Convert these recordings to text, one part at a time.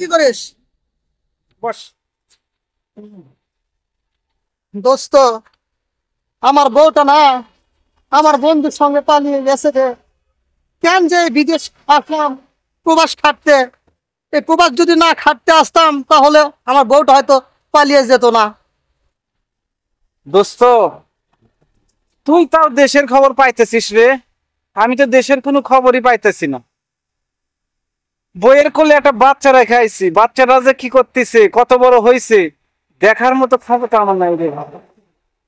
কি করিস? বস। দোস্ত, আমার বউটা না আমার বন্ধুর সঙ্গে পালিয়ে গেছে রে। কেন যে বিদেশ আসলাম প্রবাস খাটতে, এই প্রবাস যদি না খাটতে আসতাম তাহলে আমার বউটা হয়তো পালিয়ে যেত না। দোস্ত, তুই তাও দেশের খবর পাইতেছিস রে, আমি তো দেশের কোনো খবরই পাইতেছি না। বইয়ের কোলে একটা বাচ্চা রেখে আইছি, বাচ্চাটা যে কি করতেছে, কত বড় হয়েছে দেখার মতো খবর তো আমার নাই রে।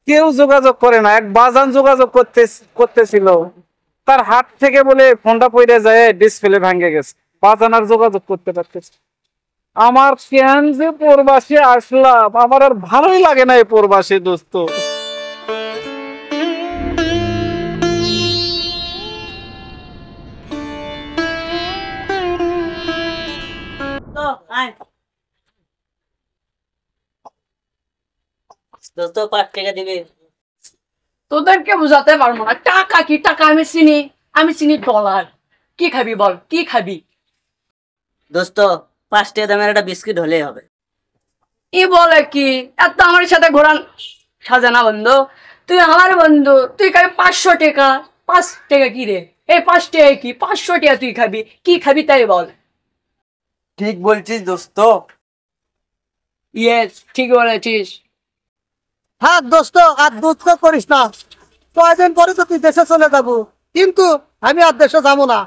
কেউ যোগাযোগ করে না। এক বাজান যোগাযোগ করতেছিল, তার হাত থেকে বলে ফোনটা পড়ে যায়, ডিসপ্লে ভেঙে গেছে। বাজান আর যোগাযোগ করতে পারতেছে। আমার কেন যে প্রবাসে আসলাম, আমার আর ভালোই লাগে না এই প্রবাসে দোস্ত। দোস্ত 5 টাকা দিবি? তোদেরকে বুঝাতে পারবো না। টাকা কি টাকা? আমি চিনি ডলার। কি খাবি বল, কি খাবি? দোস্ত 5 টাকা দামের একটা বিস্কিট হলেই হবে। ই বলে কি? এত আমার সাথে ঘোরান সাজে না বন্ধু। তুই আমার বন্ধু, তুই খাবি 500 টাকা। 5 টাকা কি রে? এই 5 টাকা কি? 500 টাকা তুই খাবি? কি খাবি তাই বল। ঠিক বলছিস দোস্ত। ইয়েস, ঠিক বলেছিস। হ্যাঁ দোস্ত, আর দুঃখ করিস না, কয়দিন পরে তো তুই দেশে চলে যাবো, কিন্তু আমি আর দেশে যাবো না।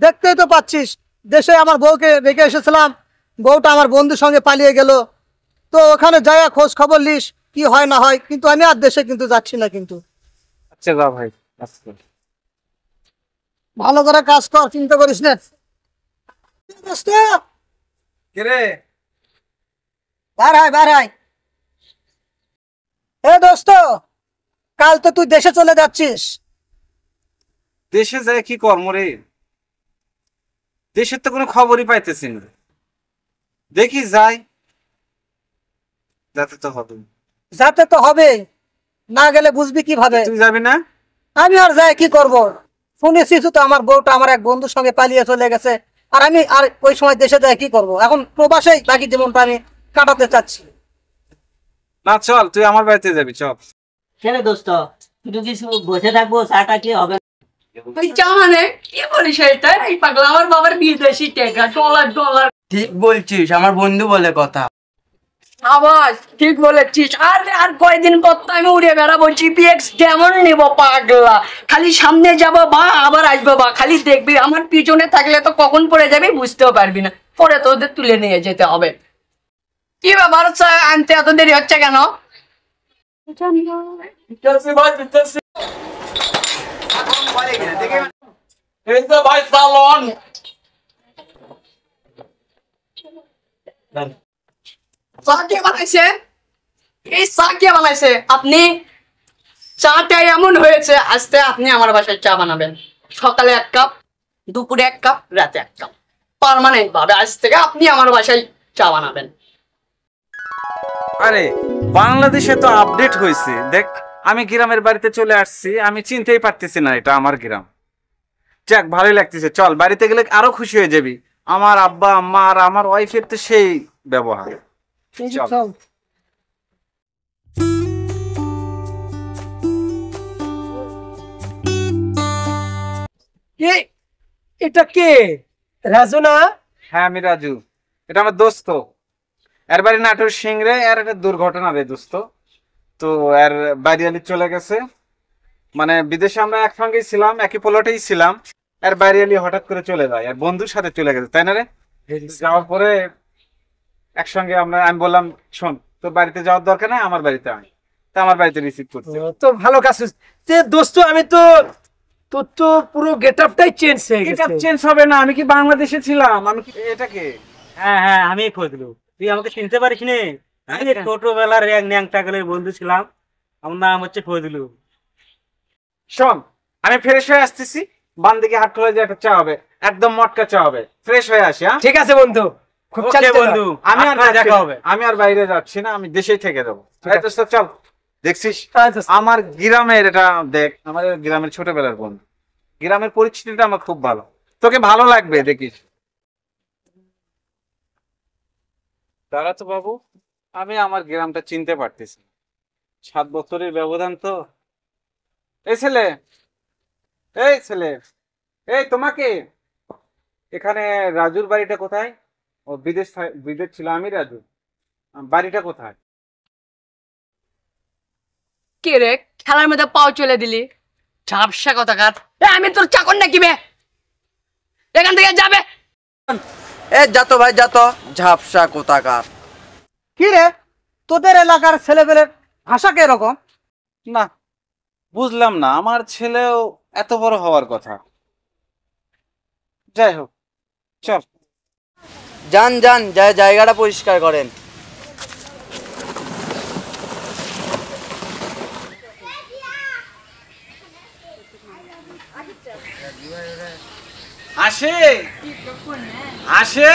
দেখতেই তো পাচ্ছিস, দেশে আমার বউকে রেখে এসেছিলাম, বউটা আমার বন্ধুর সঙ্গে পালিয়ে গেল। তো ওখানে যাই খোঁজ খবর লিস কি হয় না হয়, কিন্তু আমি আর দেশে কিন্তু যাচ্ছি না কিন্তু। আচ্ছা যা ভাই, আচ্ছা। ভালো করে কাজ কর, চিন্তা করিস না দোস্ত। কে রে? বার হাই। এ দোস্ত, কাল তো তুই দেশে চলে যাচ্ছিস। দেশে যায় কি কর্ম রে? দেশের তো কোনো খবরই পাইতেছি না। দেখি যাই, যাতে তো হবে। যাতে তো হবে, না গেলে বুঝবি কিভাবে? তুই যাবি না? আমি আর যাই কি করব? শুনেছিস তো আমার বউটা আমার এক বন্ধুর সঙ্গে পালিয়ে চলে গেছে, আর আমি আর ওই সময় দেশে যাই কি করব? এখন প্রবাসেই বাকি জীবনটা আমি কাটাতে চাচ্ছি। না চল, তুই আমার বাড়িতে যাবি, চল। কেন দোস্ত, তুই কিছু বসে থাকবো, চাটা কি হবে? তুই চা মানে কি বলিস এটা? এই পাগলা আমার বাবার বিদেশি টাকা, ডলার ডলার। ঠিক বলছিস, আমার বন্ধু বলে কথা। আবার ঠিক বলেছিস। আর কয়দিন পর তো আমি উড়ে বেড়াবো, জিপিএক্স কেমন নেব পাগলা? খালি সামনে যাব বা আবার আসবো বা, খালি দেখবি। আমার পিছনে থাকলে তো কখন পড়ে যাবি বুঝতেও পারবি না, পরে তোদের তুলে নিয়ে যেতে হবে। কি ব্যাপার, চা আনতে এত দেরি হচ্ছে কেন? ভাই সালন চা কে বানাইছে? এই চা কে বানাইছে? আপনি? চাটা এমন হয়েছে, আজকে আপনি আমার বাসায় চা বানাবেন। সকালে 1 কাপ, দুপুরে 1 কাপ, রাতে 1 কাপ। পার্মানেন্ট ভাবে আজ থেকে আপনি আমার বাসায় চা বানাবেন। আরে বাংলাদেশে তো আপডেট হয়েছে, দেখ আমি গ্রামের বাড়িতে চলে আসছি, আমি চিনতেই পারতেছি না এটা আমার গ্রাম। যাক ভালোই লাগতেছে, চল বাড়িতে গেলে আরো খুশি হয়ে যাবি। আমার আব্বা আম্মা আর আমার ওয়াইফের তো সেই ব্যবহার। চল। চল। কে? এটা কে? রাজু না? হ্যাঁ আমি রাজু, এটা আমার দোস্ত। এর বাড়ি নাটোর সিংড়ে। এর একটা দুর্ঘটনা রে দোস্ত, তো এর বাড়ি চলে গেছে। মানে বিদেশে আমরা একসঙ্গেই ছিলাম, একই প্লটেই ছিলাম। এর বাড়ি হঠাৎ করে চলে যায়, আর বন্ধুর সাথে চলে গেছে, তাই না রে? যাওয়ার পরে একসঙ্গে আমি বললাম, শোন তোর বাড়িতে যাওয়ার দরকার নাই, আমার বাড়িতে আয়। তা আমার বাড়িতে রিসিভ করছে। তো ভালো কাজ করছিস দোস্ত। আমি তো তোর তো পুরো গেটআপটাই চেঞ্জ হয়ে এটা গেছে। চেঞ্জ হবে না, আমি কি বাংলাদেশে ছিলাম? আমি কি এটাকে হ্যাঁ হ্যাঁ, আমি খোঁজলু। তুই আমাকে চিনতে পারিস নি? আমি ছোটবেলার এক ন্যাংটাকলের বন্ধু ছিলাম। আমার নাম হচ্ছে ফজলু। শোন, আমি ফ্রেশ হয়ে আসতেছি, বাম দিকে হাট খোলা যে একটা চা হবে, একদম মটকা চা হবে, ফ্রেশ হয়ে আসি। হ্যাঁ ঠিক আছে বন্ধু, খুব ওকে চালিয়ে বন্ধু, আমি আর দেখা হবে। আমি আর বাইরে যাচ্ছি না, আমি দেশেই থেকে দেবো। চল, দেখছিস আচ্ছা। আমার গ্রামের এটা দেখ, আমাদের গ্রামের ছোটবেলার বন্ধু। গ্রামের পরিস্থিতিটা আমার খুব ভালো, তোকে ভালো লাগবে দেখিস। তারা তো বাবু, আমি আমার গ্রামটা চিনতে পারতেছি না। 7 বছরের ব্যবধান তো। এই ছেলে, এই ছেলে, এই তোমাকে, এখানে রাজুর বাড়িটা কোথায়? ও বিদেশ ছিল, আমি রাজু। বাড়িটা কোথায়? কে রে, খেলার মধ্যে পাও চলে দিলি? ঝাপসা কথাকার। আমি তোর চাকর নাকি বে? এখান থেকে যাবে। এ যাতো ভাই যাতো, ঝাপসা কোথাকার। কি রে, তোদের এলাকার ছেলেপেলের ভাষা কে এরকম? না, বুঝলাম না, আমার ছেলেও এত বড় হওয়ার কথা। যাই হোক, চল। যান যান, জায়গাটা পরিষ্কার করেন। আসে আসে,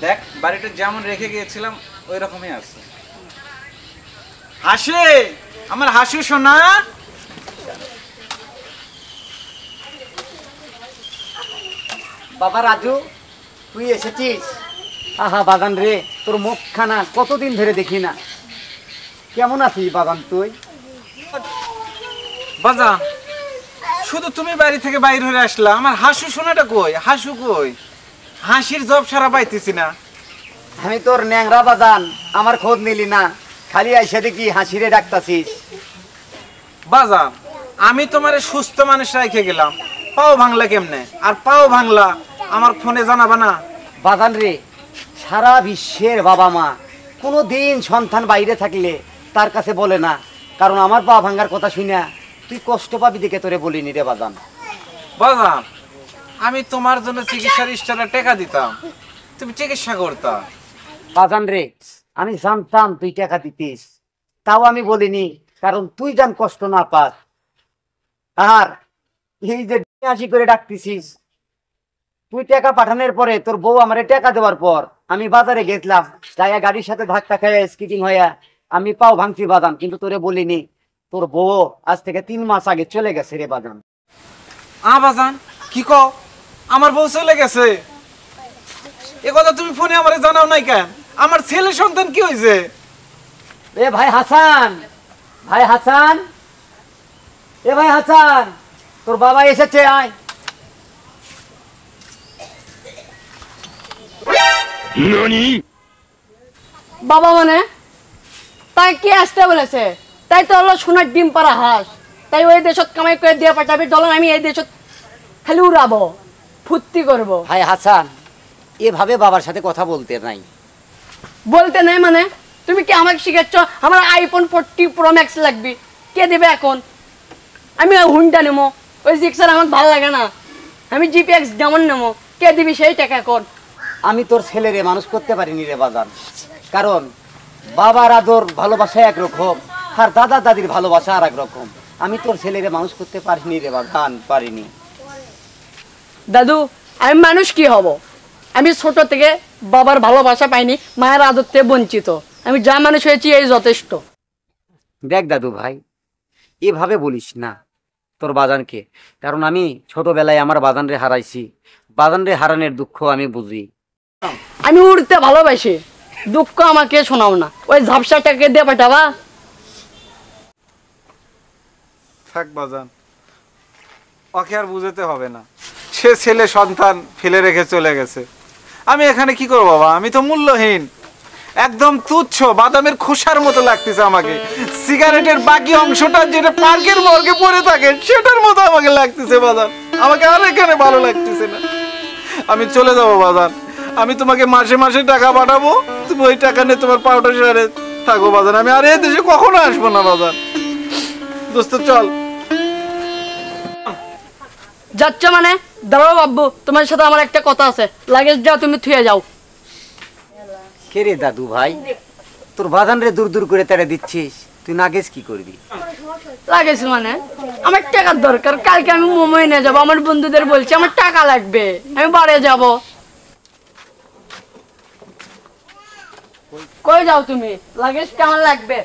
দেখ বাড়িটা যেমন রেখে গিয়েছিলাম ওই রকমই আছে। হাসে, আমার হাসু সোনা। বাবা রাজু, তুই এসেছিস? আহা বাগান রে, তোর মুখখানা কতদিন ধরে দেখি না। কেমন আছিস বাগান তুই? বাজা, শুধু তুমি বাড়ি থেকে বাইর হয়ে আসলা, আমার হাসু সোনাটা কই? হাসু কই? হাসির জব সারা পাইতেছি না। আমি তোর ন্যাংরা বাজান, আমার খোঁজ নিলি না, খালি আইসা দেখি হাসিরে ডাকতাছিস। বাজা, আমি তোমারে সুস্থ মানুষ রেখে গেলাম, পাও ভাঙলা কেমনে? আর পাও ভাঙলা আমার ফোনে জানাবা না? বাগান রে, সারা বিশ্বের বাবা মা কোনো দিন সন্তান বাইরে থাকলে তার কাছে বলে না, কারণ আমার পা ভাঙ্গার কথা শুনা তুই কষ্ট পাবি দেখে তোরে বলিনি রে বাজান। বাজান, আমি তোমার জন্য চিকিৎসার স্টারে টাকা দিতাম, তুমি চিকিৎসা করতা। বাজান রে, আমি জানতাম তুই টাকা দিতিস, তাও আমি বলিনি, কারণ তুই যান কষ্ট না পাস। আর এই যে হাসি করে ডাকতেছিস, তুই টাকা পাঠানোর পরে তোর বউ আমারে টাকা দেওয়ার পর আমি বাজারে গেছিলাম, যাইয়া গাড়ির সাথে ধাক্কা খাইয়া স্কিটিং হইয়া আমি পাও ভাঙছি বাদাম, কিন্তু তোরে বলিনি। তোর বউ আজ থেকে 3 মাস আগে চলে গেছে রে বাদাম। বাজান, কি কও? আমার বউ চলে গেছে? এ কথা তুমি ফোনে আমারে জানাও নাই কেন? আমার ছেলে সন্তান কি হয়েছে? এ ভাই হাসান, ভাই হাসান, এ ভাই হাসান, তোর বাবা এসেছে, আয়। বাবা মানে তাই কি আসতে বলেছে? তাই তো হলো সোনার ডিম পাড়া হাঁস। তাই ওই দেশত কামাই করে দিয়ে পাঠাবি, চলো আমি এই দেশত খালি উড়াবো, ফুর্তি করবো। ভাই হাসান, এভাবে বাবার সাথে কথা বলতে নাই। বলতে নেই মানে? তুমি কি আমাকে শিখাচ্ছ আমার আইফোন 40 প্রো ম্যাক্স লাগবে? কে দেবে এখন? আমি হুন্ডা নেবো, ওই জিক্সার আমার ভালো লাগে না, আমি জিপিএক্স যেমন নেবো। কে দিবি সেই টাকা এখন? আমি তোর ছেলেরে মানুষ করতে পারিনি রে বাজান, কারণ বাবার আদর ভালোবাসা একরকম আর দাদা দাদির ভালোবাসা আর একরকম। আমি তোর ছেলেরে মানুষ করতে পারিনি রে বাজান, পারিনি। দাদু, আমি মানুষ কি হব? আমি ছোট থেকে বাবার ভালোবাসা পাইনি, মায়ের আদর থেকে বঞ্চিত। আমি যা মানুষ হয়েছি এই যথেষ্ট। দেখ দাদু ভাই, এভাবে বলিস না তোর বাজানকে, কারণ আমি ছোটবেলায় আমার বাজানরে হারাইছি। বাজানরে হারানোর দুঃখ আমি বুঝি। আমি উড়তে ভালোবাসি, দুঃখ আমাকে শোনাও না। ওই ঝাপসাটাকে দিয়ে পাঠাবা। থাক বাজান, ওকে আর বুঝাতে হবে না, সে ছেলে সন্তান ফেলে রেখে চলে গেছে। আমি এখানে কি করবো বাবা? আমি তো মূল্যহীন, একদম তুচ্ছ, বাদামের খোসার মতো লাগতেছে আমাকে। সিগারেটের বাকি অংশটা যেটা পার্কের মর্গে পড়ে থাকে সেটার মতো আমাকে লাগতেছে বাজান। আমাকে আর এখানে ভালো লাগতেছে না, আমি চলে যাবো বাজান। আমি তোমাকে মাসে মাসে টাকা পাঠাবো, তুমি ওই টাকা নিয়ে তোমার পাউডার সারে থাকো বাজান। আমি আর এই দেশে কখনো আসবো না বাজান। দোস্ত চল। যাচ্ছ মানে? দাঁড়াও বাব্বু, তোমার সাথে আমার একটা কথা আছে। লাগেজ যাও, তুমি থুয়ে যাও। কে রে দাদু ভাই, তোর বাজানরে দূর দূর করে তেড়ে দিচ্ছিস, তুই নাগেজ কি করবি? লাগেজ মানে আমার টাকার দরকার, কালকে আমি মুম্বাই নিয়ে যাবো। আমার বন্ধুদের বলছি আমার টাকা লাগবে, আমি বাড়ি যাব। কই যাও তুমি? লাগেজ কেমন লাগবে?